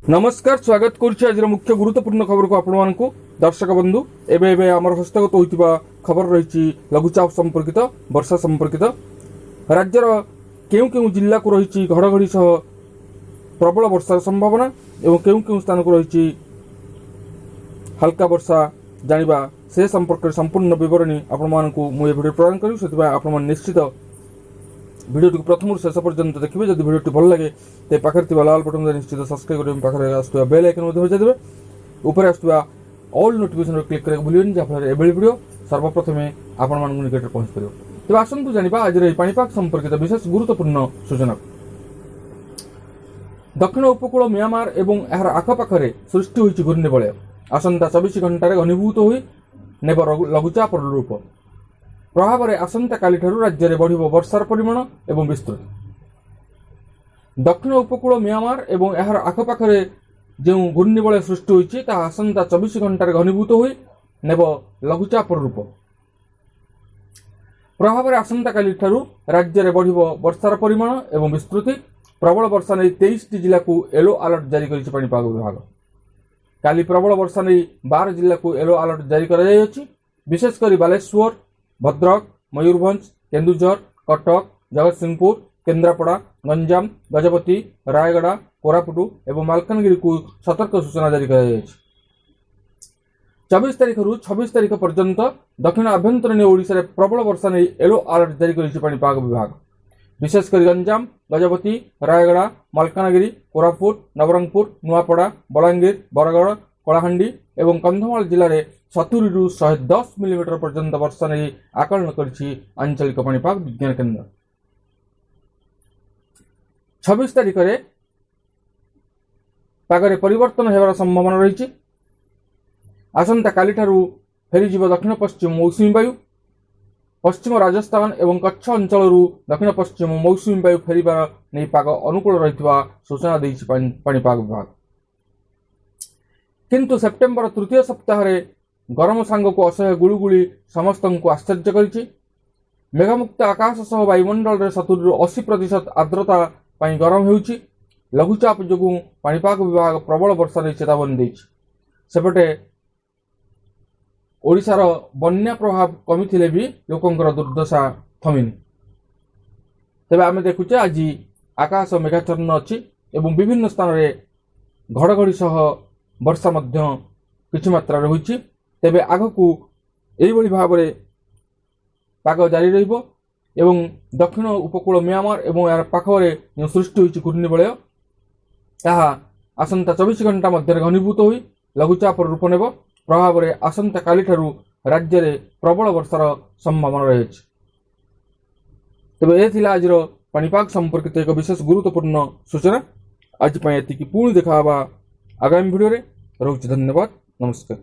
नमस्कार स्वागत करुच्ची आज मुख्य गुरुत्वपूर्ण खबर को आपण दर्शक बंधु एवं आम हस्तगत होता खबर रही लघुचाप संपर्कित वर्षा संपर्कित राज्यर केउ केउ जिला को रही घड़घड़ी सह प्रबल वर्षार संभावना एवं केउ केउ स्थान को रही हल्का वर्षा जानिबा से संपर्क संपूर्ण विवरणी आपको मुझे भिडियो प्रदान करी से आप निश्चित भिडियो प्रथम शेष पर्यंत देखिए। जब भिडियो भल लगे तो पाखे लाल बटन निश्चित सब्सक्राइब करें पाखे आसुवा बेल आइकन बजाइदेवे ऊपर आसुवा ऑल नोटिफिकेशन क्लिक करने भूलें जहाँफल एभली भिडियो सर्वप्रथम आपण निकट पहुँच पार। तेज आसतु जाना आज पाणीपाग संपर्कित विशेष गुरुत्वपूर्ण सूचना। दक्षिण उपकूल म्यांमार एवं यार आखपाखे सृष्टि होती घूर्णिबलय आसंता 24 घंटे घनीभूत हो नेब लघुचाप रूप प्रभाव में आसंता काली ठारू राज्य में बढ़िबो वर्षार परिमाण एवं विस्तृति। दक्षिण उपकूल म्यांमार एवं यार आखपाखे जो घूर्णिबलय सृष्टि होती आसंता 24 घंटे घनीभूत हो नेब लघुचाप रूप प्रभाव में आसंता काली ठारू राज्य में बढ़िबो वर्षार परिमाण एवं विस्तृति। प्रबल वर्षा नहीं 23 जिला को येलो अलर्ट जारी करिछि पाणीपाग विभाग। काली प्रबल वर्षा नहीं 12 जिला को येलो अलर्ट जारी करा जायछि। विशेषकर बालेश्वर, भद्रक, मयूरभंज, केन्दुझर, कटक, जगतसिंहपुर, केन्द्रापड़ा, गंजाम, गजपति, रायगड़ा, कोरापुट एवं मालकानगिरी को सतर्क सूचना जारी करा जायछि। 24 तारिख रु 26 तारिख पर्यंत दक्षिण आभ्यंतरीण ओडिशा रे प्रबल वर्षा नहीं येलो अलर्ट जारी करिछि पाणीपाग विभाग। विशेषकर गंजाम, गजपति, रायगड़ा, मालकानगिरी, कोरापुट, नवरंगपुर, नुआपड़ा, बलांगीर, बरगड़, कलाहांडी एवं कंधमाल जिले में 70 रु 110 मिलीमीटर पर्यंत वर्षा नहीं आकलन करिछि आंचलिक पाणीपाग विज्ञान केन्द्र। 26 तारिख रे पागरे परिवर्तन हेबार संभावना रही। आसंता काली ठारू फेरीजिब दक्षिण पश्चिम मौसुमी वायु। पश्चिम राजस्थान एवं कच्छ अंचल दक्षिण पश्चिम मौसुमी वायु फेरिबार नहीं पाग अनुकूल रही सूचना देछि पाणीपाग विभाग। किंतु सेप्टेम्बर तृतीय सप्ताह रे गरम सांग को असह्य गुळुगुळी समस्त को आश्चर्य करिछि। मेघमुक्त आकाश सह वायुमंडल रे 70 रु 80% आर्द्रता पाई गरम हेउछि। लघुचाप जोगु पाणीपाग विभाग प्रबल वर्षा नहीं चेतावनी देछि। सेपटे ओडिशार बन्या प्रभाव कमी भी लोकंकर दुर्दशा थमिनी। तेबे आमे देखुचे आज आकाश मेघाच्छन्न अच्छी एवं विभिन्न स्थान रे घड़घड़ी सह वर्षा मध्य किछि मात्रा रही। तेबे आगकू एइभଳି भाबरे पाग जारी रहिबो एवं दक्षिण उपकूल म्यांमार एवं यार पाखरे जो सृष्टि होइछि घूर्णिबलय ताहा आसंता 24 घंटा मध्य घनीभूत होई लघुचाप रूप नेब। प्रभाव में आसंता काली ठारू राज्य में प्रबल वर्षार संभावना रही। तेज यह आज पाणीपाग संपर्कित एक विशेष गुरुत्वपूर्ण सूचना। आज एति पुणी देखा आगामी भिडियो रे। रोच धन्यवाद, नमस्कार।